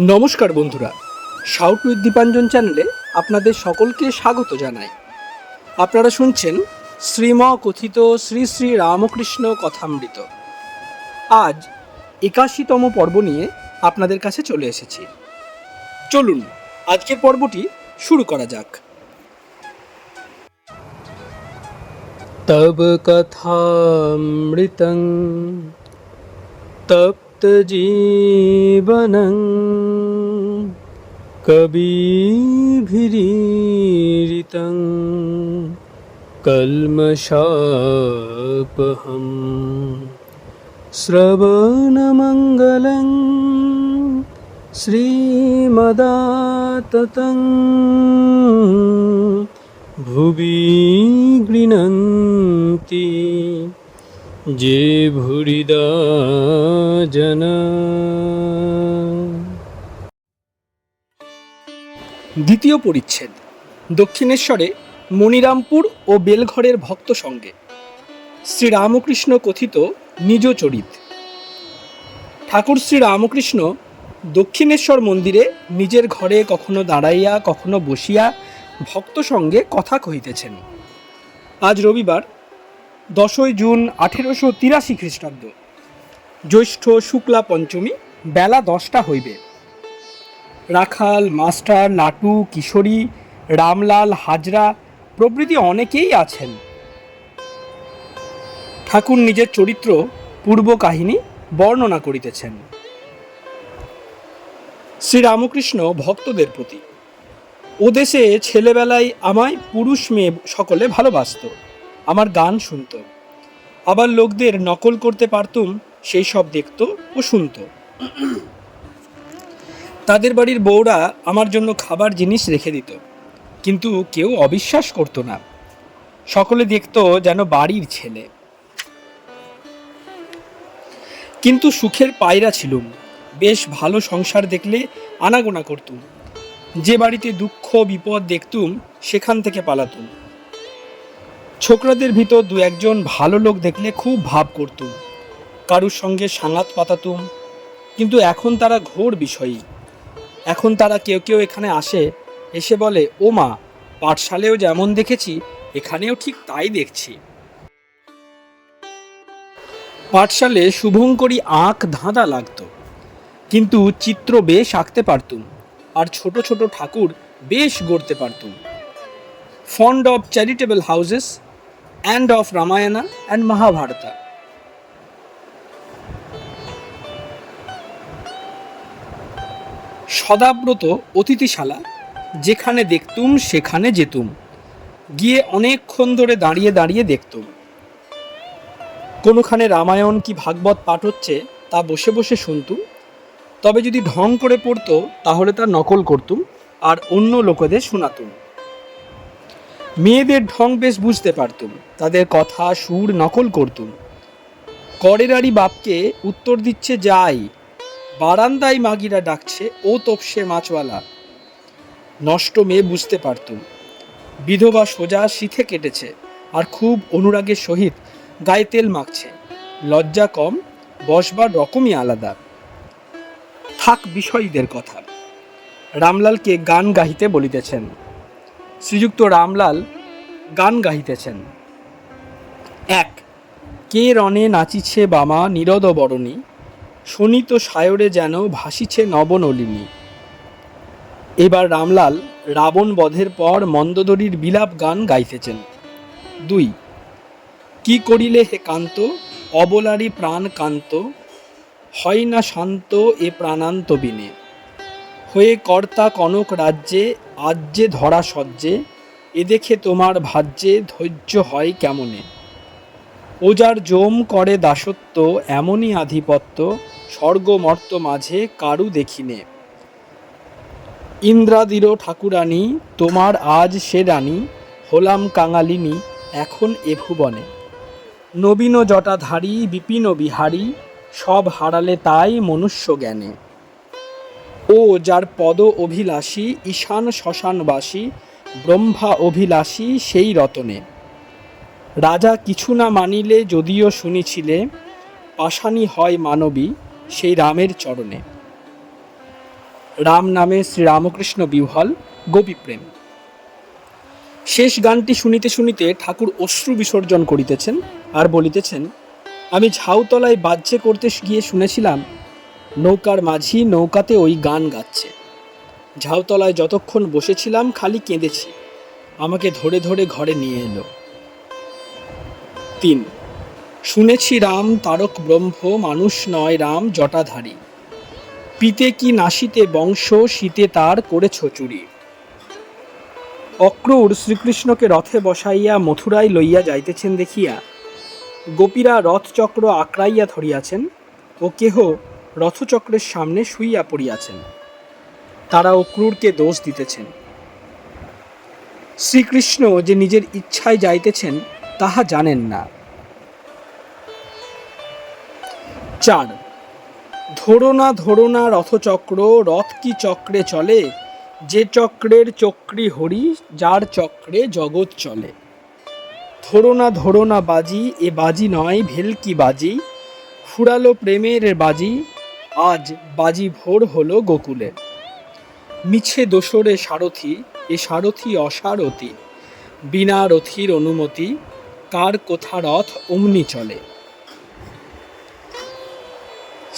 নমস্কার বন্ধুরা, shout with Dipanjan চ্যানেলে আপনাদের সকলকে স্বাগত জানাই। আপনারা শুনছেন শ্রীম কথিত শ্রী শ্রী রামকৃষ্ণ কথামৃত। আজ ৮১তম পর্ব নিয়ে আপনাদের কাছে চলে এসেছি। চলুন আজকের পর্বটি শুরু করা যাক। তব কথামৃতং তপ্ত জীবনং কবিভিরীরিতং কল্মষাপহম শ্রবণমঙ্গলং শ্রীমদাততং ভুবি গৃণন্তি যে ভুরিদা জনা। দ্বিতীয় পরিচ্ছেদ, দক্ষিণেশ্বরে মণিরামপুর ও বেলঘরের ভক্ত সঙ্গে। শ্রীরামকৃষ্ণ কথিত নিজ চরিত। ঠাকুর শ্রী রামকৃষ্ণ দক্ষিণেশ্বর মন্দিরে নিজের ঘরে কখনো দাঁড়াইয়া কখনো বসিয়া ভক্ত সঙ্গে কথা কহিতেছেন। আজ রবিবার 10ই জুন 1883 খ্রিস্টাব্দ, জ্যৈষ্ঠ শুক্লা পঞ্চমী, বেলা 10টা হইবে। রাখাল, মাস্টার, লাটু, কিশোরী, রামলাল, হাজরা প্রভৃতি অনেকেই আছেন। ঠাকুর নিজের চরিত্র পূর্ব কাহিনী বর্ণনা করিতেছেন। শ্রীরামকৃষ্ণ ভক্তদের প্রতি: ও দেশে ছেলেবেলায় আমায় পুরুষ মেয়ে সকলে ভালোবাসত, আমার গান শুনত, আবার লোকদের নকল করতে পারতুম, সেই সব দেখত ও শুনত। তাদের বাড়ির বউরা আমার জন্য খাবার জিনিস রেখে দিত, কিন্তু কেউ অবিশ্বাস করত না, সকলে দেখত যেন বাড়ির ছেলে। কিন্তু সুখের পায়রা ছিলুম, বেশ ভালো সংসার দেখলে আনাগোনা করতুম, যে বাড়িতে দুঃখ বিপদ দেখতুম সেখান থেকে পালাতুম। ছোকরাদের ভিতর দু একজন ভালো লোক দেখলে খুব ভাব করতুম, কারুর সঙ্গে সাঙাত পাতাতুম। কিন্তু এখন তারা ঘোর বিষয়ী। এখন তারা কেউ কেউ এখানে আসে, এসে বলে, ও মা, পাঠশালেও যেমন দেখেছি এখানেও ঠিক তাই দেখছি। পাঠশালে শুভঙ্করী আঁক ধাঁধা লাগতো, কিন্তু চিত্র বেশ আঁকতে পারতুম, আর ছোট ছোট ঠাকুর বেশ গড়তে পারতুম। Fond of charitable houses and of Ramayana and Mahabharata. সদাব্রত অতিথিশালা, যেখানে দেখতুম সেখানে যেতুম, গিয়ে অনেকক্ষণ ধরে দাঁড়িয়ে দাঁড়িয়ে দেখতুম। কোনোখানে রামায়ণ কি ভাগবত পাঠ হচ্ছে তা বসে বসে শুনতুম, তবে যদি ঢং করে পড়তো তাহলে তার নকল করতুম আর অন্য লোকেদের শোনাতুম। মেয়েদের ঢং বেশ বুঝতে পারতুম, তাদের কথা সুর নকল করতুম। করেরারি বাপকে উত্তর দিচ্ছে যাই, বারান্দায় মাগিরা ডাকছে ও তপসে মাছওয়ালা। নষ্ট মেয়ে বুঝতে পারতুম, বিধবা সোজা শীতে কেটেছে আর খুব অনুরাগের সহিত গায়ে তেল মাখছে, লজ্জা কম, বসবার রকমই আলাদা। থাক বিষয়ীদের কথা। রামলালকে গান গাহিতে বলিতেছেন। শ্রীযুক্ত রামলাল গান গাহিতেছেন। 1. কে রণে নাচিছে বামা নিরদ বরণী, শোনিত সায়রে যেন ভাসিছে নবনলিনী। এবার রামলাল রাবণ বধের পর মন্দোদরীর বিলাপ গান গাইতেছেন। 2. কি করিলে হে কান্ত, অবলারী প্রাণ কান্ত, হয় না শান্ত এ প্রাণান্ত বিনে, হয়ে কর্তা কনক রাজ্যে আজ্যে ধরা সজ্জে, এ দেখে তোমার ভাজ্যে ধৈর্য হয় কেমনে। ওজার জম করে দাসত্ব এমনই আধিপত্য, স্বর্গ মর্ত মাঝে কারু দেখিনে। ইন্দ্রাদিরও ঠাকুরানী তোমার আজ সে রানী, হলাম কাঙালিনী এখন এ ভুবনে। নবীন জটাধারী বিপিন বিহারী, সব হারালে তাই মনুষ্য জ্ঞানে। ও যার পদ অভিলাষী ঈশান শ্মশানবাসী, ব্রহ্মা অভিলাষী সেই রতনে। রাজা কিছু না মানিলে যদিও শুনিছিলে, পাষাণী হয় মানবী সেই রামের চরণে। রাম নামে শ্রীরামকৃষ্ণ বিহ্বল, গোপীপ্রেম। শেষ গানটি শুনিতে শুনিতে ঠাকুর অশ্রু বিসর্জন করিতেছেন আর বলিতেছেন, আমি ঝাউতলায় বাহ্যে করতে গিয়ে শুনেছিলাম নৌকার মাঝি নৌকাতে ওই গান গাচ্ছে। ঝাউতলায় যতক্ষণ বসেছিলাম খালি কেঁদেছি। আমাকে ধরে ধরে ঘরে নিয়ে এলো। 3, শুনেছি রাম তারক ব্রহ্ম, মানুষ নয় রাম জটাধারী। পিতে কি নাসিতে বংশ, শীতে তার করেছ চুরি। অক্রূর শ্রীকৃষ্ণকে রথে বসাইয়া মথুরায় লইয়া যাইতেছেন দেখিয়া গোপীরা রথচক্র আঁকড়াইয়া ধরিয়াছেন ও কেহ রথচক্রের সামনে শুইয়া পড়িয়াছেন। তারা অক্রূরকে দোষ দিতেছেন। শ্রীকৃষ্ণ যে নিজের ইচ্ছায় যাইতেছেন তাহা জানেন না। 4, ধরো না রথচক্র, রথ কি চক্রে চলে, যে চক্রের চক্রী হরি, যার চক্রে জগৎ চলে। ধরো না বাজি, এ বাজি নয় ভেলকি বাজি, ফুরালো প্রেমের বাজি, আজ বাজি ভোর হলো গোকুলে। মিছে দোসরে সারথি, এ সারথি অসারথি, বিনা রথির অনুমতি, কার কোথা রথ অমনি চলে।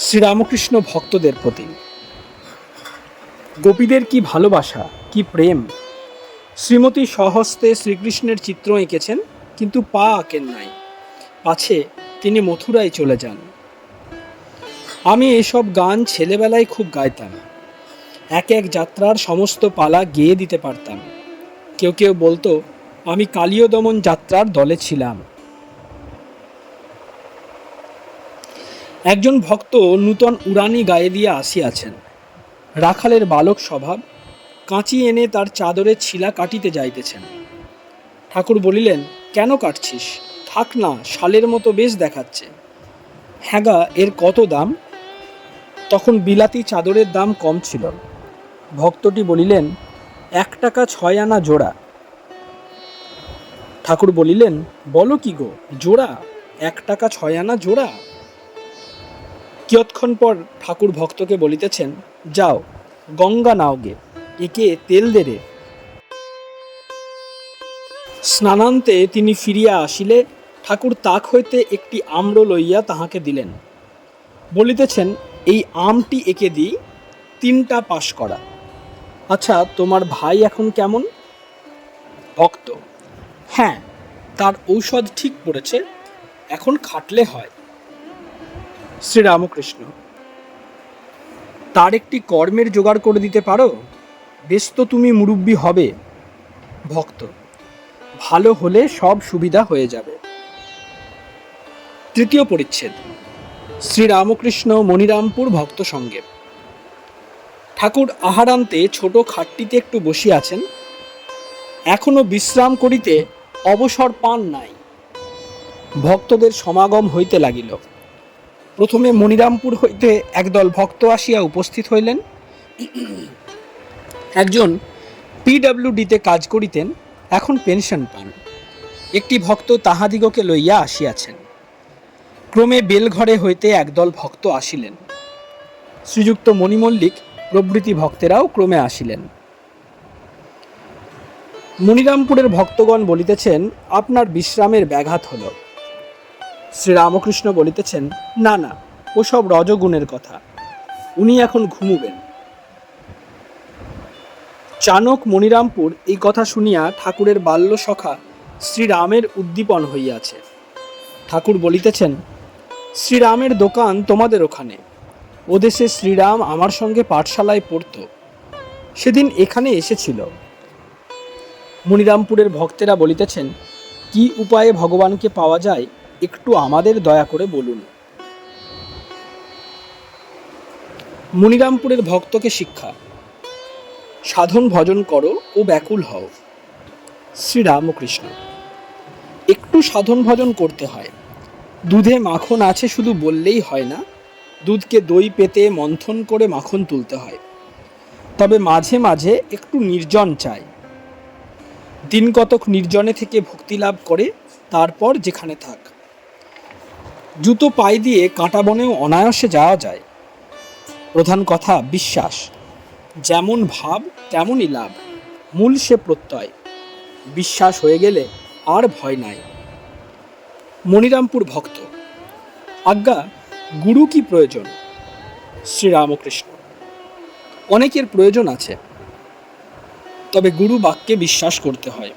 শ্রীরামকৃষ্ণ ভক্তদের প্রতি। গোপীদের কি ভালোবাসা, কি প্রেম! শ্রীমতী স্বহস্তে শ্রীকৃষ্ণের চিত্র এঁকেছেন, কিন্তু পা আঁকেন নাই, পাছে তিনি মথুরায় চলে যান। আমি এসব গান ছেলেবেলায় খুব গাইতাম। এক এক যাত্রার সমস্ত পালা গেয়ে দিতে পারতাম। কেউ কেউ বলতো আমি কালীয় দমন যাত্রার দলে ছিলাম। একজন ভক্ত নূতন উড়ানি গায়ে দিয়ে আসিয়াছেন। রাখালের বালক স্বভাব, কাঁচি এনে তার চাদরের ছিলা কাটিতে যাইতেছেন। ঠাকুর বলিলেন, কেন কাটছিস? থাক না, শালের মতো বেশ দেখাচ্ছে। হ্যাঁ, এর কত দাম? তখন বিলাতি চাদরের দাম কম ছিল। ভক্তটি বলিলেন, 1 টাকা 6 আনা জোড়া। ঠাকুর বলিলেন, বলো কি গো, জোড়া? 1 টাকা 6 আনা জোড়া? কিয়ৎক্ষণ পর ঠাকুর ভক্তকে বলিতেছেন, যাও গঙ্গা নাওগে, একে তেল দে রে। স্নানান্তে তিনি ফিরিয়া আসিলে ঠাকুর তাক হইতে একটি আম্র লইয়া তাহাকে দিলেন। বলিতেছেন, এই আমটি একে দিই, 3টা পাশ করা। আচ্ছা, তোমার ভাই এখন কেমন? ভক্ত, হ্যাঁ, তার ঔষধ ঠিক পড়েছে, এখন খাটলে হয়। শ্রীরামকৃষ্ণ, তার একটি কর্মের জোগাড় করে দিতে পারো? বেশ তো তুমি মুরব্বী হবে। ভক্ত, ভালো হলে সব সুবিধা হয়ে যাবে। 3য় পরিচ্ছেদ। শ্রীরামকৃষ্ণ মনিরামপুর ভক্ত সঙ্গে। ঠাকুর আহারান্তে ছোট খাটটিতে একটু বসিয়াছেন। এখনো বিশ্রাম করিতে অবসর পান নাই। ভক্তদের সমাগম হইতে লাগিল। প্রথমে মনিরামপুর হইতে একদল ভক্ত আসিয়া উপস্থিত হইলেন। একজন PWDতে কাজ করিতেন, এখন পেনশন পান। একটি ভক্ত তাহাদিগকে লইয়া আসিয়াছেন। ক্রমে বেলঘরে হইতে একদল ভক্ত আসিলেন। শ্রীযুক্ত মণিমল্লিক প্রভৃতি ভক্তেরাও ক্রমে আসিলেন। মনিরামপুরের ভক্তগণ বলিতেছেন, আপনার বিশ্রামের ব্যাঘাত হল। শ্রীরামকৃষ্ণ বলিতেছেন, না না, ওসব রজগুণের কথা, উনি এখন ঘুমুবেন। চাণক মনিরামপুর এই কথা শুনিয়া ঠাকুরের বাল্য সখা শ্রীরামের উদ্দীপন হইয়াছে। ঠাকুর বলিতেছেন, শ্রীরামের দোকান তোমাদের ওখানে। ও দেশে শ্রীরাম আমার সঙ্গে পাঠশালায় পড়ত, সেদিন এখানে এসেছিল। মনিরামপুরের ভক্তেরা বলিতেছেন, কি উপায়ে ভগবানকে পাওয়া যায় একটু আমাদের দয়া করে বলুন। মনিরামপুরের ভক্তকে শিক্ষা, সাধন ভজন করো ও ব্যাকুল হও। শ্রীরামকৃষ্ণ, একটু সাধন ভজন করতে হয়। দুধে মাখন আছে শুধু বললেই হয় না, দুধকে দই পেতে মন্থন করে মাখন তুলতে হয়। তবে মাঝে মাঝে একটু নির্জন চাই। দিন কতক নির্জনে থেকে ভক্তি লাভ করে তারপর যেখানে থাক। জুতো পায়ে দিয়ে কাঁটা বনেও অনায়াসে যাওয়া যায়। প্রধান কথা বিশ্বাস। যেমন ভাব তেমনই লাভ, মূল সে প্রত্যয়, বিশ্বাস হয়ে গেলে আর ভয় নাই। মনিরামপুর ভক্ত: আজ্ঞা, গুরু কি প্রয়োজন? শ্রীরামকৃষ্ণ: অনেকের প্রয়োজন আছে, তবে গুরু বাক্যে বিশ্বাস করতে হয়।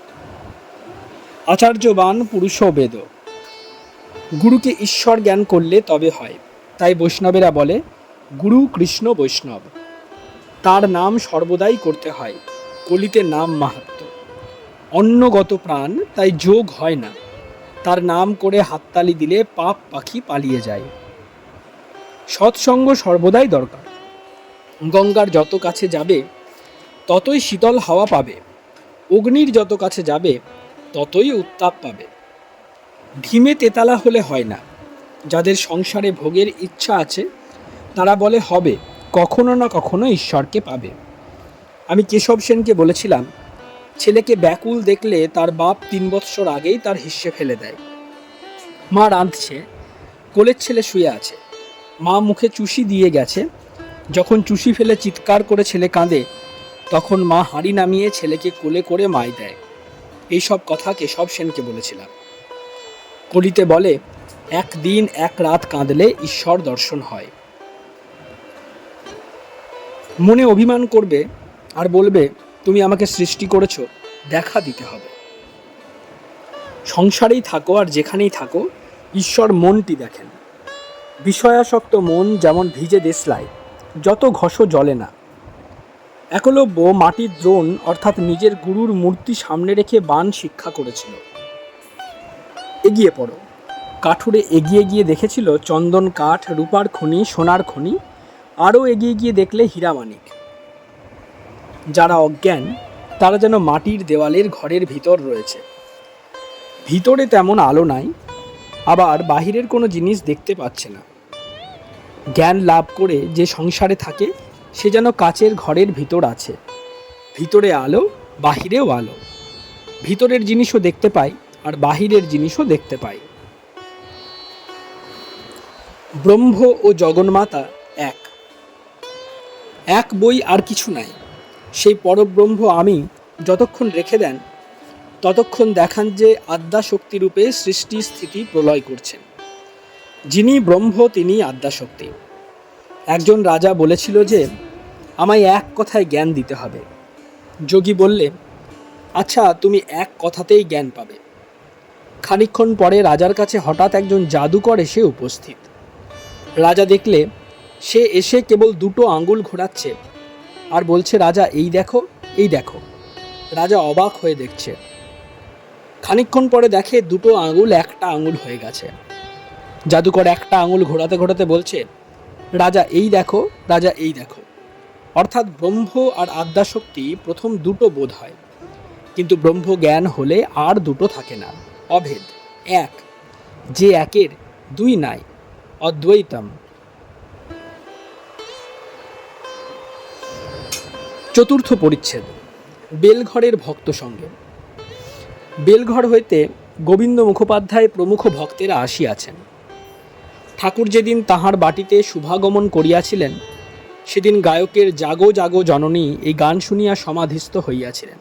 আচার্যবান পুরুষ বেদ, গুরুকে ঈশ্বর জ্ঞান করলে তবে হয়। তাই বৈষ্ণবেরা বলে গুরু কৃষ্ণ বৈষ্ণব, তার নাম সর্বদাই করতে হয়, কলিতে নাম মাহাত্ম্য। অন্নগত প্রাণ তাই যোগ হয় না, তার নাম করে হাততালি দিলে পাপ পাখি পালিয়ে যায়। সৎসঙ্গ সর্বদাই দরকার। গঙ্গার যত কাছে যাবে ততই শীতল হাওয়া পাবে, অগ্নির যত কাছে যাবে ততই উত্তাপ পাবে। ঢিমে তেতালা হলে হয় না। যাদের সংসারে ভোগের ইচ্ছা আছে তারা বলে হবে, কখনো না কখনো ঈশ্বরকে পাবে। আমি কেশব সেনকে বলেছিলাম, ছেলেকে ব্যাকুল দেখলে তার বাপ 3 বৎসর আগেই তার হিস্সে ফেলে দেয়। মা রাঁধছে, কোলের ছেলে শুয়ে আছে, মা মুখে চুষি দিয়ে গেছে, যখন চুষি ফেলে চিৎকার করে ছেলে কাঁদে তখন মা হাঁড়ি নামিয়ে ছেলেকে কোলে করে মাই দেয়। এইসব কথা কেশব সেনকে বলেছিলাম। কলিতে বলে, 1 দিন 1 রাত কাঁদলে ঈশ্বর দর্শন হয়। মনে অভিমান করবে আর বলবে তুমি আমাকে সৃষ্টি করেছো, দেখা দিতে হবে। সংসারেই থাকো আর যেখানেই থাকো, ঈশ্বর মনটি দেখেন। বিষয়াসক্ত মন যেমন ভিজে দেশলাই, যত ঘষো জ্বলে না। একলব্য মাটির দ্রোণ অর্থাৎ নিজের গুরুর মূর্তি সামনে রেখে বাণ শিক্ষা করেছিল। এগিয়ে পড়ো। কাঠুরে এগিয়ে গিয়ে দেখেছিল চন্দন কাঠ, রূপার খনি, সোনার খনি, আরও এগিয়ে গিয়ে দেখলে হীরামানিক। যারা অজ্ঞান তারা যেন মাটির দেওয়ালের ঘরের ভিতর রয়েছে। ভিতরে তেমন আলো নাই, আবার বাহিরের কোনো জিনিস দেখতে পাচ্ছে না। জ্ঞান লাভ করে যে সংসারে থাকে সে যেন কাচের ঘরের ভিতর আছে, ভিতরে আলো, বাহিরেও আলো। ভিতরের জিনিসও দেখতে পায় আর বাহিরের জিনিসও দেখতে পায়। ব্রহ্ম ও জগন্মাতা এক। এক বই আর কিছু নাই। সেই পরব্রহ্ম আমি যতক্ষণ রেখে দেন ততক্ষণ দেখান যে আদ্যাশক্তিরূপে সৃষ্টি স্থিতি প্রলয় করছেন। যিনি ব্রহ্ম তিনি আদ্যাশক্তি। একজন রাজা বলেছিল যে আমায় এক কথায় জ্ঞান দিতে হবে। যোগী বললে, আচ্ছা তুমি এক কথাতেই জ্ঞান পাবে। খানিকক্ষণ পরে রাজার কাছে হঠাৎ একজন জাদুকর এসে উপস্থিত। রাজা দেখলে সে এসে কেবল 2টো আঙুল ঘোরাচ্ছে আর বলছে, রাজা এই দেখো, এই দেখো। রাজা অবাক হয়ে দেখছে। খানিকক্ষণ পরে দেখে 2টো আঙুল 1টা আঙুল হয়ে গেছে। জাদুকর 1টা আঙুল ঘোরাতে ঘোরাতে বলছে, রাজা এই দেখো, রাজা এই দেখো। অর্থাৎ ব্রহ্ম আর আদ্যাশক্তি প্রথম 2টো বোধ হয়, কিন্তু ব্রহ্ম জ্ঞান হলে আর 2টো থাকে না, অভেদ, এক। যে একের 2 নাই, অদ্বৈতম। চতুর্থ পরিচ্ছেদ, বেলঘরের ভক্ত সঙ্গে। বেলঘর হইতে গোবিন্দ মুখোপাধ্যায় প্রমুখ ভক্তেরা আসিয়াছেন। ঠাকুর যেদিন তাহার বাটিতে শুভাগমন করিয়াছিলেন সেদিন গায়কের জাগো জাগো জননী এই গান শুনিয়া সমাধিস্থ হইয়াছিলেন।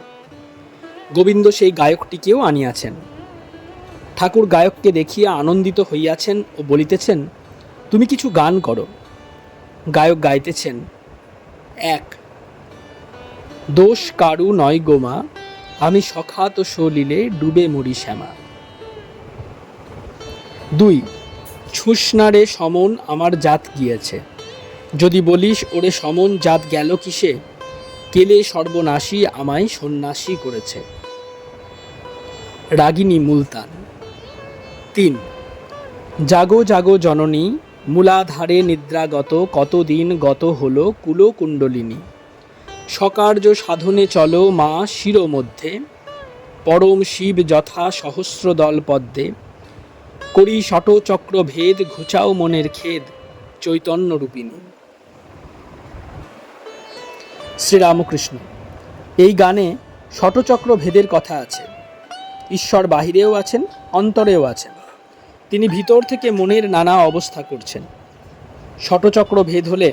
গোবিন্দ সেই গায়কটিকেও আনিয়াছেন। ঠাকুর গায়ককে দেখিয়া আনন্দিত হইয়াছেন ও বলিতেছেন, তুমি কিছু গান করো। গায়ক গাইতেছেন, 1 দোষ কারু নয় গোমা, আমি সখাত সলিলে ডুবে মরি শ্যামা। 2 ছুসনারে সমন আমার জাত গিয়েছে, যদি বলিস ওরে সমন জাত গেল কিসে, কেলে সর্বনাশী আমায় সন্ন্যাসী করেছে। রাগিনী মুলতান। 3 জাগো জাগো জননী, মূলাধারে নিদ্রাগত, কতদিন গত হলো কুলকুণ্ডলিনী। সকার্য সাধনে চলো মা শির মধ্যে, পরম শিব যথা সহস্র দল পদ্মে। করি শটচক্র ভেদ, ঘুচাও মনের খেদ, চৈতন্য রূপিণী। শ্রীরামকৃষ্ণ। এই গানে শটচক্র ভেদের কথা আছে। ঈশ্বর বাহিরেও আছেন, অন্তরেও আছেন। তিনি ভিতর থেকে মনের নানা অবস্থা করছেন। শটচক্র ভেদ হলে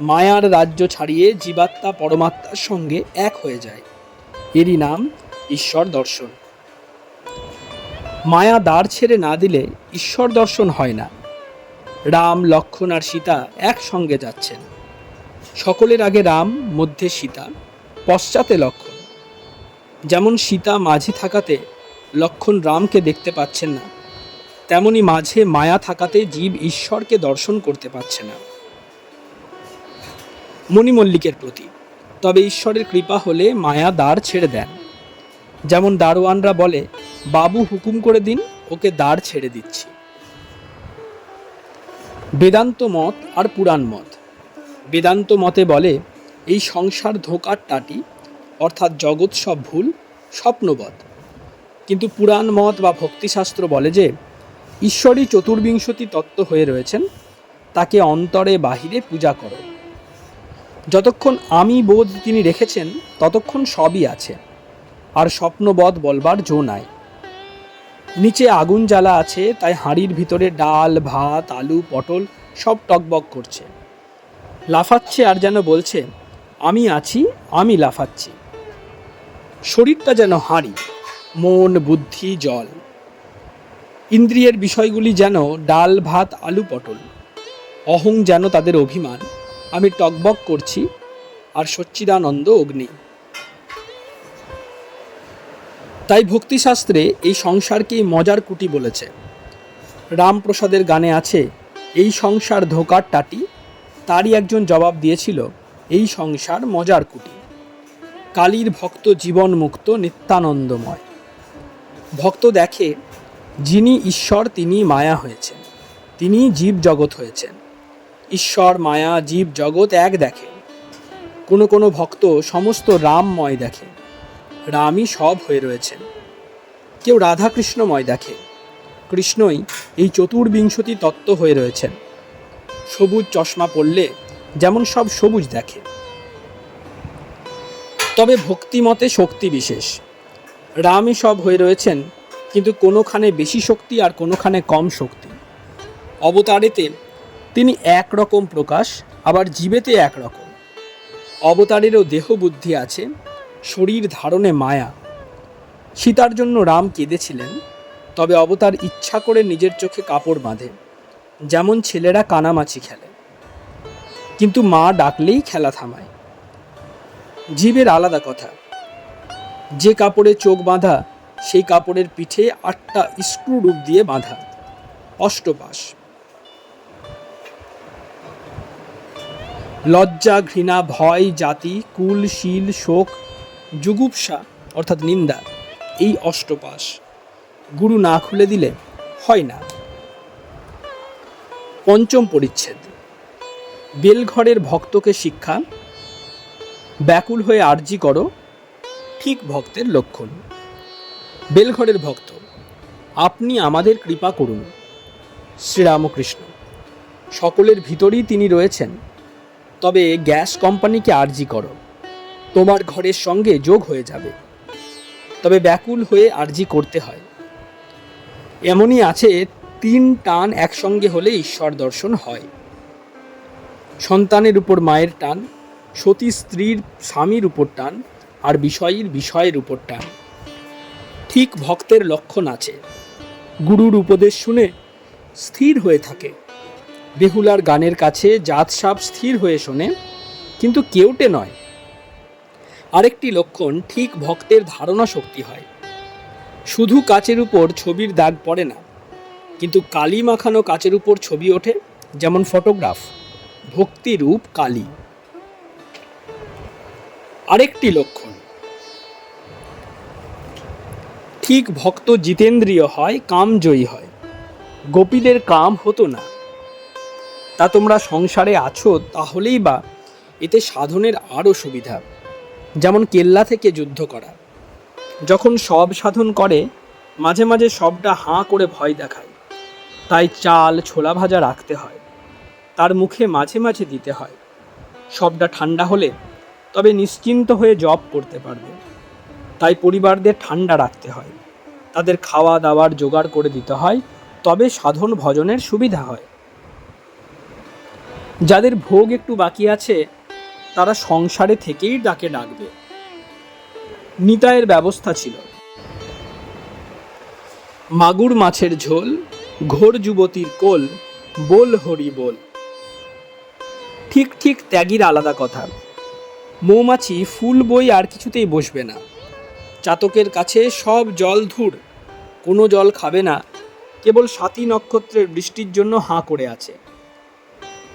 মায়ার রাজ্য ছাড়িয়ে জীবাত্মা পরমাত্মার সঙ্গে এক হয়ে যায়। এরই নাম ঈশ্বর দর্শন। মায়া দ্বার ছেড়ে না দিলে ঈশ্বর দর্শন হয় না। রাম, লক্ষ্মণ আর সীতা একসঙ্গে যাচ্ছেন। সকলের আগে রাম, মধ্যে সীতা, পশ্চাতে লক্ষ্মণ। যেমন সীতা মাঝে থাকাতে লক্ষ্মণ রামকে দেখতে পাচ্ছেন না, তেমনি মাঝে মায়া থাকাতে জীব ঈশ্বরকে দর্শন করতে পারছে না। মণিমল্লিকের প্রতি তবে ঈশ্বরের কৃপা হলে মায়া দ্বার ছেড়ে দেন। যেমন দারোয়ানরা বলে, বাবু হুকুম করে দিন, ওকে দ্বার ছেড়ে দিচ্ছি। বেদান্ত মত আর পুরাণ মত। বেদান্ত মতে বলে এই সংসার ধোঁকার টাটি, অর্থাৎ জগৎ সব ভুল, স্বপ্নবৎ। কিন্তু পুরাণ মত বা ভক্তিশাস্ত্র বলে যে ঈশ্বরই চতুর্বিংশতি তত্ত্ব হয়ে রয়েছেন, তাকে অন্তরে বাহিরে পূজা করো। যতক্ষণ আমি বোধ তিনি রেখেছেন ততক্ষণ সবই আছে, আর স্বপ্নবৎ বলবার জো নাই। নিচে আগুন জ্বালা আছে, তাই হাঁড়ির ভিতরে ডাল, ভাত, আলু, পটল সব টকবক করছে, লাফাচ্ছে, আর যেন বলছে আমি আছি, আমি লাফাচ্ছি। শরীরটা যেন হাঁড়ি, মন, বুদ্ধি জল। ইন্দ্রিয়ের বিষয়গুলি যেন ডাল, ভাত, আলু, পটল। অহং যেন তাদের অভিমান, আমি টকবক করছি, আর সচ্চিদানন্দ অগ্নি। তাই ভক্তিশাস্ত্রে এই সংসারকেই মজার কুটি বলেছে। রামপ্রসাদের গানে আছে, এই সংসার ধোঁকার টাটি, তারই একজন জবাব দিয়েছিল, এই সংসার মজার কুটি। কালীর ভক্ত জীবন মুক্ত, নিত্যানন্দময়। ভক্ত দেখে যিনি ঈশ্বর তিনি মায়া হয়েছেন, তিনি জীব জগৎ হয়েছেন। ঈশ্বর, মায়া, জীব জগৎ এক দেখে। কোনো কোনো ভক্ত সমস্ত রামময় দেখে, রামই সব হয়ে রয়েছেন। কেউ রাধাকৃষ্ণময় দেখে, কৃষ্ণই এই চতুর্বিংশতি তত্ত্ব হয়ে রয়েছেন। সবুজ চশমা পড়লে যেমন সব সবুজ দেখে। তবে ভক্তিমতে শক্তি বিশেষ। রামই সব হয়ে রয়েছেন, কিন্তু কোনোখানে বেশি শক্তি আর কোনোখানে কম শক্তি। অবতারেতে তিনি একরকম প্রকাশ, আবার জীবেতে একরকম। অবতারেরও দেহ বুদ্ধি আছে, শরীর ধারণে মায়া। সীতার জন্য রাম কেঁদেছিলেন, তবে অবতার ইচ্ছা করে নিজের চোখে কাপড় বাঁধে, যেমন ছেলেরা কানামাছি খেলে, কিন্তু মা ডাকলেই খেলা থামায়। জীবের আলাদা কথা। যে কাপড়ে চোখ বাঁধা, সেই কাপড়ের পিঠে 8টা স্ক্রু রূপ দিয়ে বাঁধা, অষ্টপাশ। লজ্জা, ঘৃণা, ভয়, জাতি, কুল, শীল, শোক, জুগুপ্সা অর্থাৎ নিন্দা, এই অষ্টপাশ। গুরু না খুলে দিলে হয় না। পঞ্চম পরিচ্ছেদ। বেলঘরের ভক্তকে শিক্ষা, ব্যাকুল হয়ে আরজি করো, ঠিক ভক্তের লক্ষণ। বেলঘরের ভক্ত, আপনি আমাদের কৃপা করুন। শ্রীরামকৃষ্ণ, সকলের ভিতরেই তিনি রয়েছেন, তবে গ্যাস কোম্পানিকে আরজি করো, তোমার ঘরের সঙ্গে যোগ হয়ে যাবে। তবে ব্যাকুল হয়ে আরজি করতে হয়। এমনই আছে 3 টান একসঙ্গে হলে ঈশ্বর দর্শন হয়। সন্তানের উপর মায়ের টান, সতী স্ত্রীর স্বামীর উপর টান, আর বিষয়ের বিষয়ের উপর টান। ঠিক ভক্তের লক্ষণ আছে। গুরুর উপদেশ শুনে স্থির হয়ে থাকে। বেহুলার গানের কাছে জাত সাপ স্থির হয়ে শোনে, কিন্তু কেউটে নয়। আরেকটি লক্ষণ, ঠিক ভক্তের ধারণা শক্তি হয়। শুধু কাচের উপর ছবির দাগ পড়ে না, কিন্তু কালি মাখানো কাচের উপর ছবি ওঠে, যেমন ফটোগ্রাফ। ভক্তিরূপ কালী। আরেকটি লক্ষণ, ঠিক ভক্ত জিতেন্দ্রিয় হয়, কামজয়ী হয়। গোপীদের কাম হতো না। তা তোমরা সংসারে আছো, তাহলেই বা এতে সাধনের আরও সুবিধা। যেমন কেল্লা থেকে যুদ্ধ করা। যখন সব সাধন করে, মাঝে মাঝে সবটা হাঁ করে ভয় দেখায়। তাই চাল, ছোলা ভাজা রাখতে হয়, তার মুখে মাঝে মাঝে দিতে হয়। সবটা ঠান্ডা হলে তবে নিশ্চিন্ত হয়ে জপ করতে পারবে। তাই পরিবারদের ঠান্ডা রাখতে হয়, তাদের খাওয়া দাওয়ার জোগাড় করে দিতে হয়, তবে সাধন ভজনের সুবিধা হয়। যাদের ভোগ একটু বাকি আছে তারা সংসারে থেকেই ডাকে ডাকবে। নিতাইয়ের ব্যবস্থা ছিল। মাগুর মাছের ঝোল, ঘোর যুবতীর কোল, বল হরি বল। ঠিক ঠিক ত্যাগীর আলাদা কথা। মৌমাছি ফুল বই আর কিছুতেই বসবে না। চাতকের কাছে সব জল ধুর, কোনো জল খাবে না, কেবল স্বাতী নক্ষত্রের বৃষ্টির জন্য হাঁ করে আছে।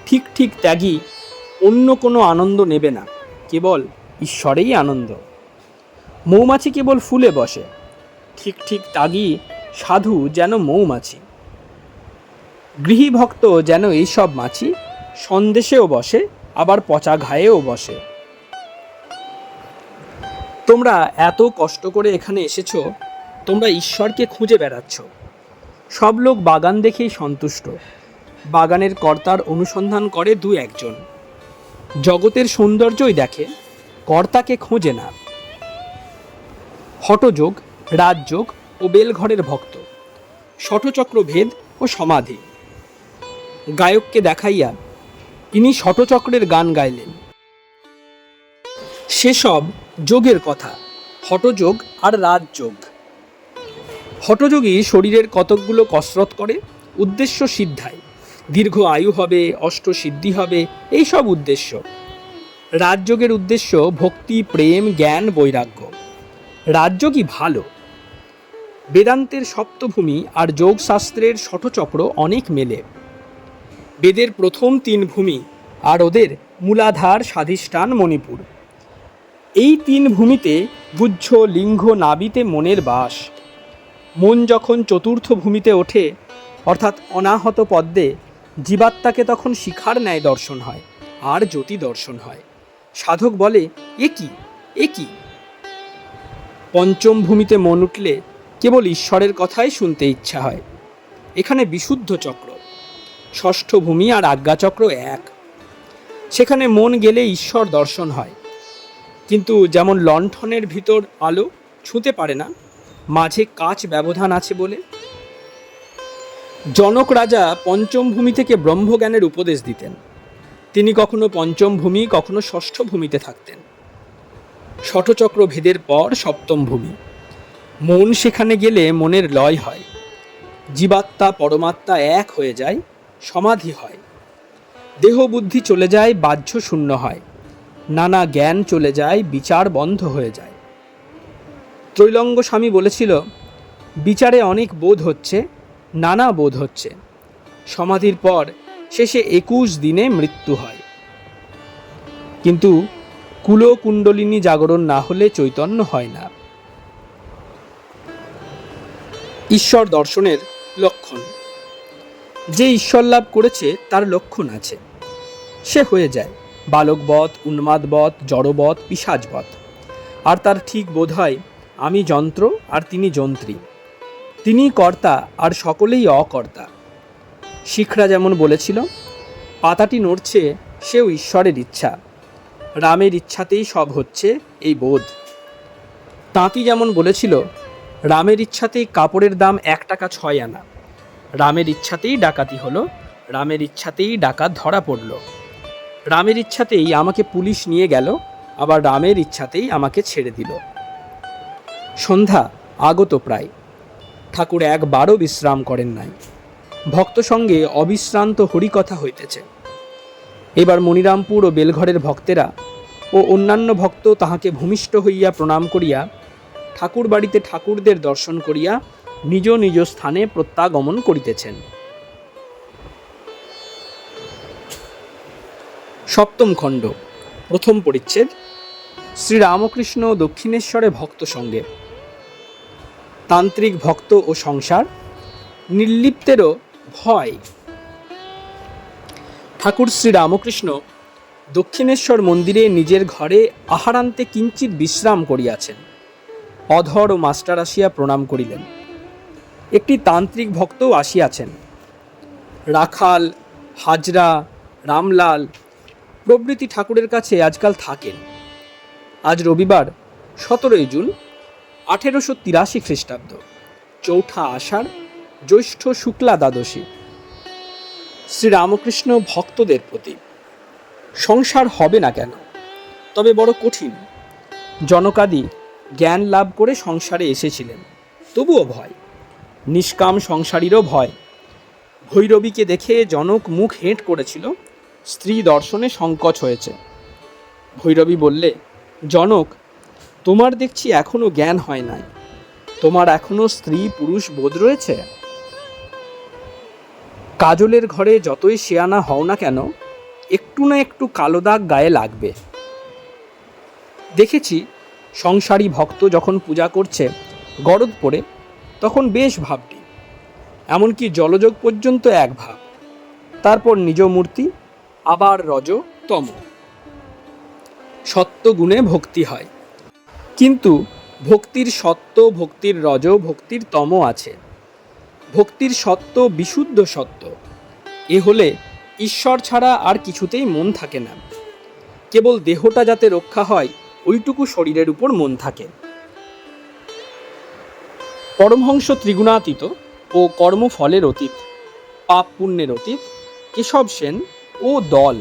ঠিক ঠিক ত্যাগী অন্য কোনো আনন্দ নেবে না, কেবল ঈশ্বরেই আনন্দ। মৌমাছি কেবল ফুলে বসে, ঠিক ঠিক ত্যাগী সাধু যেন মৌমাছি। গৃহী ভক্ত যেন এইসব মাছি, সন্দেশেও বসে আবার পচা ঘায়েও বসে। তোমরা এত কষ্ট করে এখানে এসেছো, তোমরা ঈশ্বরকে খুঁজে বেড়াচ্ছ। সব লোক বাগান দেখেই সন্তুষ্ট। বাগানের কর্তার অনুসন্ধান করে দু একজন। জগতের সৌন্দর্যই দেখে, কর্তাকে খোঁজে না। হঠযোগ, রাজযোগ ও বেলঘরের ভক্ত, শঠচক্রভেদ ও সমাধি। গায়ককে দেখাইয়া ইনি শঠচক্রের গান গাইলেন। সেসব যোগের কথা, হঠযোগ আর রাজযোগ। হঠযোগী শরীরের কতকগুলো কসরত করে উদ্দেশ্য সিদ্ধায়, দীর্ঘ আয়ু হবে, অষ্টসিদ্ধি হবে, এই সব উদ্দেশ্য। রাজযোগের উদ্দেশ্য ভক্তি, প্রেম, জ্ঞান, বৈরাগ্য। রাজযোগই ভালো। বেদান্তের সপ্তভূমি আর যোগশাস্ত্রের শঠচক্র অনেক মেলে। বেদের প্রথম 3 ভূমি আর ওদের মূলাধার স্বাধিষ্ঠান মণিপুর। এই 3 ভূমিতে গুহ্য, লিঙ্গ, নাভিতে মনের বাস। মন যখন চতুর্থ ভূমিতে ওঠে, অর্থাৎ অনাহত পদ্মে, জীবাত্মাকে তখন শিখার ন্যায় দর্শন হয় আর জ্যোতি দর্শন হয়। সাধক বলে, এ কি, এ কি? পঞ্চম ভূমিতে মন উঠলে কেবল ঈশ্বরের কথাই শুনতে ইচ্ছা হয়। এখানে বিশুদ্ধ চক্র। ষষ্ঠ ভূমি আর আজ্ঞাচক্র এক। সেখানে মন গেলে ঈশ্বর দর্শন হয়। কিন্তু যেমন লণ্ঠনের ভিতর আলো ছুঁতে পারে না, মাঝে কাচ ব্যবধান আছে বলে। জনক রাজা পঞ্চম ভূমি থেকে ব্রহ্মজ্ঞানের উপদেশ দিতেন। তিনি কখনো পঞ্চম ভূমি, কখনো ষষ্ঠ ভূমিতে থাকতেন। শঠচক্র ভেদের পর সপ্তম ভূমি। মন সেখানে গেলে মনের লয় হয়, জীবাত্মা পরমাত্মা এক হয়ে যায়, সমাধি হয়। দেহ বুদ্ধি চলে যায়, বাহ্য শূন্য হয়, নানা জ্ঞান চলে যায়, বিচার বন্ধ হয়ে যায়। ত্রৈলঙ্গ স্বামী বলেছিল, বিচারে অনেক বোধ হচ্ছে, নানা বোধ হচ্ছে। সমাধির পর শেষে 21 দিনে মৃত্যু হয়। কিন্তু কুলকুণ্ডলিনী জাগরণ না হলে চৈতন্য হয় না। ঈশ্বর দর্শনের লক্ষণ। যে ঈশ্বর লাভ করেছে তার লক্ষণ আছে। সে হয়ে যায় বালকবৎ, উন্মাদবৎ, জড়বৎ, পিশাচবৎ। আর তার ঠিক বোধ হয় আমি যন্ত্র আর তিনি যন্ত্রী, তিনি কর্তা আর সকলেই অকর্তা। শিখরা যেমন বলেছিল, পাতাটি নড়ছে সেও ঈশ্বরের ইচ্ছা, রামের ইচ্ছাতেই সব হচ্ছে, এই বোধ। তাঁতি যেমন বলেছিল, রামের ইচ্ছাতেই কাপড়ের দাম 1 টাকা 6 আনা। রামের ইচ্ছাতেই ডাকাতি হলো, রামের ইচ্ছাতেই ডাকাত ধরা পড়ল। রামের ইচ্ছাতেই আমাকে পুলিশ নিয়ে গেল, আবার রামের ইচ্ছাতেই আমাকে ছেড়ে দিল। সন্ধ্যা আগত প্রায়। ঠাকুর একবারও বিশ্রাম করেন নাই। ভক্ত সঙ্গে অবিশ্রান্ত হরিকথা হইতেছে। এবার মনিরামপুর ও বেলঘরের ভক্তেরা ও অন্যান্য ভক্ত তাহাকে ভূমিষ্ঠ হইয়া প্রণাম করিয়া ঠাকুর বাড়িতে ঠাকুরদের দর্শন করিয়া নিজ নিজ স্থানে প্রত্যাগমন করিতেছেন। সপ্তম খণ্ড, প্রথম পরিচ্ছেদ। শ্রীরামকৃষ্ণ দক্ষিণেশ্বরে ভক্ত সঙ্গে। তান্ত্রিক ভক্ত ও সংসার, নির্লিপ্তেরও ভয়। ঠাকুর শ্রীরামকৃষ্ণ দক্ষিণেশ্বর মন্দিরে নিজের ঘরে আহারান্তে কিঞ্চিৎ বিশ্রাম করিয়াছেন। অধর ও মাস্টার আসিয়া প্রণাম করিলেন। একটি তান্ত্রিক ভক্তও আসিয়াছেন। রাখাল, হাজরা, রামলাল প্রভৃতি ঠাকুরের কাছে আজকাল থাকেন। আজ রবিবার 17 জুন 1883 খ্রিস্টাব্দ, চৌঠা আষাঢ়, জ্যৈষ্ঠ শুক্লা দ্বাদশী। শ্রীরামকৃষ্ণ ভক্তদের প্রতি। সংসার হবে না কেন, তবে বড় কঠিন। জনকাদি জ্ঞান লাভ করে সংসারে এসেছিলেন, তবুও ভয়, নিষ্কাম সংসারীরও ভয়। ভৈরবীকে দেখে জনক মুখ হেঁট করেছিল, স্ত্রী দর্শনে সংকোচ হয়েছে। ভৈরবী বললে, জনক, তোমার দেখছি এখনো জ্ঞান হয় নাই, তোমার এখনো স্ত্রী পুরুষ বোধ রয়েছে। কাজলের ঘরে যতই শেয়ানা হও না কেন, একটু না একটু কালো দাগ গায়ে লাগবে। দেখেছি সংসারী ভক্ত যখন পূজা করছে গরদ পড়ে, তখন বেশ ভাবটি, এমনকি জলযোগ পর্যন্ত এক ভাব, তারপর নিজ মূর্তি, আবার রজ তম। সত্য গুণে ভক্তি হয়, কিন্তু ভক্তির সত্য, ভক্তির রজ, ভক্তির তম আছে। ভক্তির সত্য বিশুদ্ধ সত্য, এ হলে ঈশ্বর ছাড়া আর কিছুতেই মন থাকে না। কেবল দেহটা যাতে রক্ষা হয়, ওইটুকু শরীরের উপর মন থাকে। পরমহংস ত্রিগুণাতীত ও কর্মফলের অতীত, পাপ পুণ্যের অতীত কেশব সেন ও দল।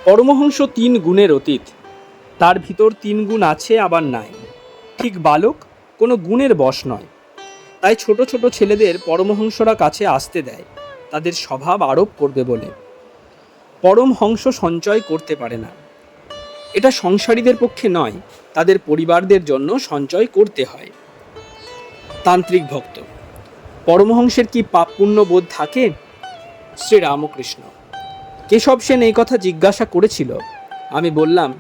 পরমহংস 3 গুণের অতীত, তার ভিতর 3 গুণ আছে আবার নাই, ঠিক বালক, কোনো গুণের বশ নয়। তাই ছোট ছোট ছেলেদের পরমহংসরা কাছে আসতে দেয়, তাদের স্বভাব আরোপ করবে বলে। পরমহংস সঞ্চয় করতে পারে না, এটা সংসারীদের পক্ষে নয়, তাদের পরিবারদের জন্য সঞ্চয় করতে হয়। তান্ত্রিক ভক্ত, পরমহংসের কি পাপ পুণ্য বোধ থাকে? শ্রীরামকৃষ্ণ। কেশব সেন এই কথা জিজ্ঞাসা করেছিল। আমি বললাম,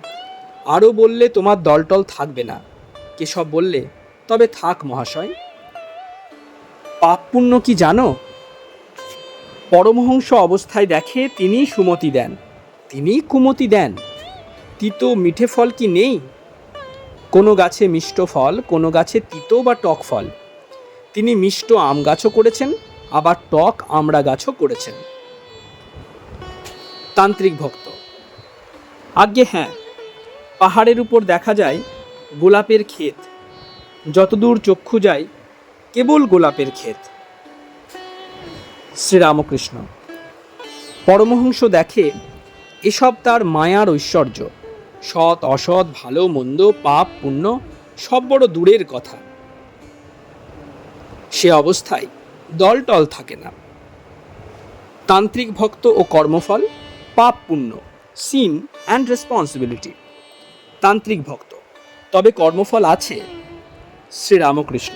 আরও বললে তোমার দলটল থাকবে না। কেশব বললে, তবে থাক মহাশয়। পাপ পুণ্য কি জানো? পরমহংস অবস্থায় দেখে তিনি সুমতি দেন, তিনি কুমতি দেন। তিতো মিঠে ফল কি নেই? কোনো গাছে মিষ্ট ফল, কোনো গাছে তিতো বা টক ফল। তিনি মিষ্ট আম গাছও করেছেন, আবার টক আমড়া গাছও করেছেন। তান্ত্রিক ভক্ত, আজ্ঞে হ্যাঁ, পাহাড়ের উপর দেখা যায় গোলাপের ক্ষেত, যতদূর চক্ষু যায় কেবল গোলাপের ক্ষেত। শ্রীরামকৃষ্ণ। পরমহংস দেখে এসব তার মায়ার ঐশ্বর্য, সৎ অসৎ, ভালো মন্দ, পাপ পুণ্য সব বড় দূরের কথা। সে অবস্থায় দলটল থাকে না। তান্ত্রিক ভক্ত ও কর্মফল, পাপ পুণ্য, সিন অ্যান্ড রেসপন্সিবিলিটি। তান্ত্রিক ভক্ত, তবে কর্মফল আছে। শ্রীরামকৃষ্ণ।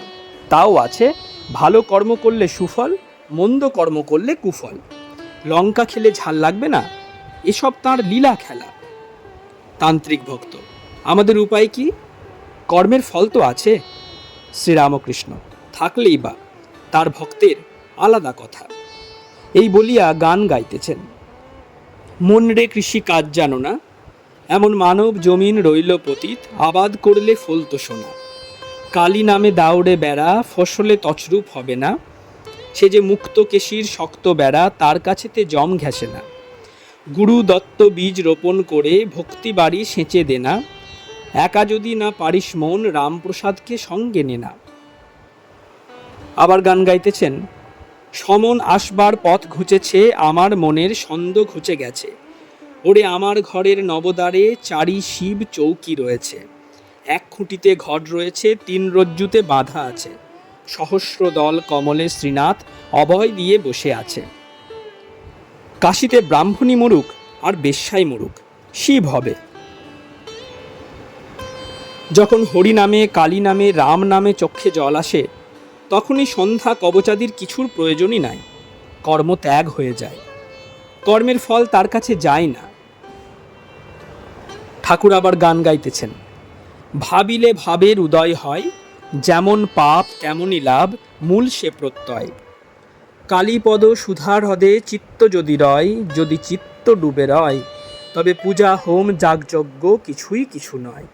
তাও আছে, ভালো কর্ম করলে সুফল, মন্দ কর্ম করলে কুফল। লঙ্কা খেলে ঝাল লাগবে না, এসব তাঁর লীলা খেলা। তান্ত্রিক ভক্ত, আমাদের উপায় কি? কর্মের ফল তো আছে। শ্রীরামকৃষ্ণ। থাকলেই বা, তার ভক্তের আলাদা কথা। এই বলিয়া গান গাইতেছেন। মন রে কৃষি কাজ জানো না, এমন মানব জমিন রইল পতিত, আবাদ করলে ফলতো সোনা। কালী নামে দাউড়ে বেড়া, ফসলে তছরূপ হবে না। সে যে মুক্ত কেশির শক্ত বেড়া, তার কাছেতে জম ঘেঁষে না। গুরু দত্ত বীজ রোপণ করে ভক্তি বাড়ি সেঁচে দে না। একা যদি না পারিস মন, রামপ্রসাদকে সঙ্গে নে না। আবার গান গাইতেছেন। সমন আসবার পথ ঘুচেছে, আমার মনের ছন্দ ঘুচে গেছে। ওরে আমার ঘরের নবদ্বারে চারি শিব চৌকি রয়েছে। এক খুঁটিতে ঘট রয়েছে, 3 রজ্জুতে বাঁধা আছে। সহস্র দল কমলে শ্রীনাথ অভয় দিয়ে বসে আছে। কাশীতে ব্রাহ্মণী মরুক আর বেশ্যাই মরুক, শিব হবে। যখন হরি নামে, কালী নামে, রাম নামে চক্ষে জল আসে, তখনই সন্ধ্যা কবচাদির কিছুর প্রয়োজনই নাই। কর্ম ত্যাগ হয়ে যায়, কর্মের ফল তার কাছে যায় না। ঠাকুর আবার গান গাইতেছেন। ভাবিলে ভাবের উদয় হয়, যেমন পাপ তেমনই লাভ, মূল সে প্রত্যয়। কালীপদ সুধার হ্রদে চিত্ত যদি রয়, যদি চিত্ত ডুবে রয়, তবে পূজা হোম যাগযজ্ঞ কিছুই কিছু নয়।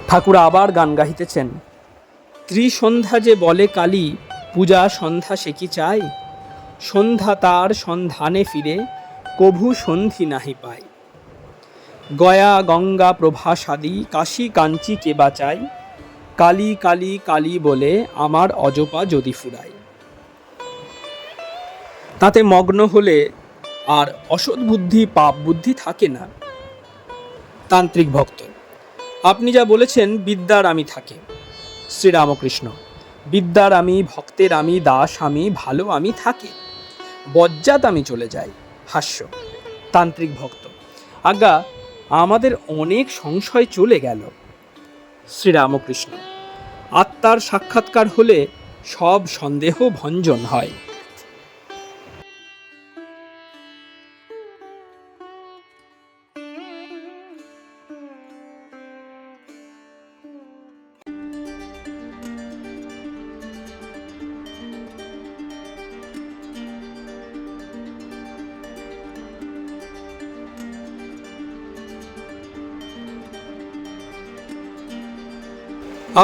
ঠাকুর আবার গান গাইতেছেন। ত্রিসন্ধ্যা যে বলে কালী, পূজা সন্ধ্যা সে কি চায়? সন্ধ্যা তার সন্ধানে ফিরে, কভু সন্ধি নাহি পায়। গয়া গঙ্গা প্রভাসাদি, কাশী কাঞ্চি কে বাঁচায়? কালী কালী কালী বলে আমার অজপা যদি ফুরায়। তাতে মগ্ন হলে আর অসৎ বুদ্ধি পাপ বুদ্ধি থাকে না। তান্ত্রিক ভক্ত: আপনি যা বলেছেন বিদ্যার আমি থাকে। শ্রীরামকৃষ্ণ: বিদ্যার আমি, ভক্তের আমি, দাস আমি, ভালো আমি থাকে, বজ্জাত আমি চলে যাই। হাস্য। তান্ত্রিক ভক্ত: আজ্ঞা, আমাদের অনেক সংশয় চলে গেল। শ্রীরামকৃষ্ণ: আত্মার সাক্ষাৎকার হলে সব সন্দেহ ভঞ্জন হয়।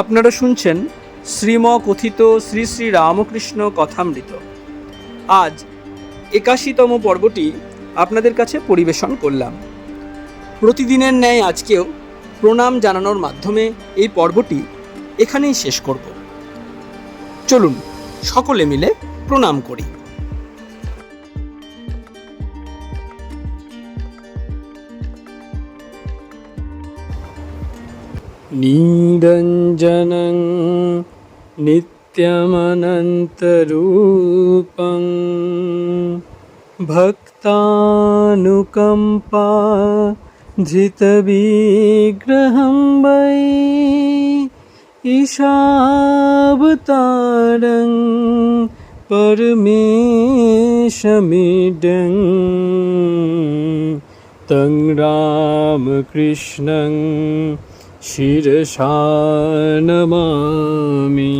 আপনারা শুনছেন শ্রীম কথিত শ্রী শ্রী রামকৃষ্ণ কথামৃত। আজ ৮১তম পর্বটি আপনাদের কাছে পরিবেশন করলাম। প্রতিদিনের ন্যায় আজকেও প্রণাম জানানোর মাধ্যমে এই পর্বটি এখানেই শেষ করব। চলুন সকলে মিলে প্রণাম করি। নিরঞ্জনং নিত্যমনন্তরূপং ভক্তানুকম্পা ধৃতবিগ্রহং বৈ ঈশাবতারং পরমেশমিডং তং রামকৃষ্ণং শিরসা নমামি।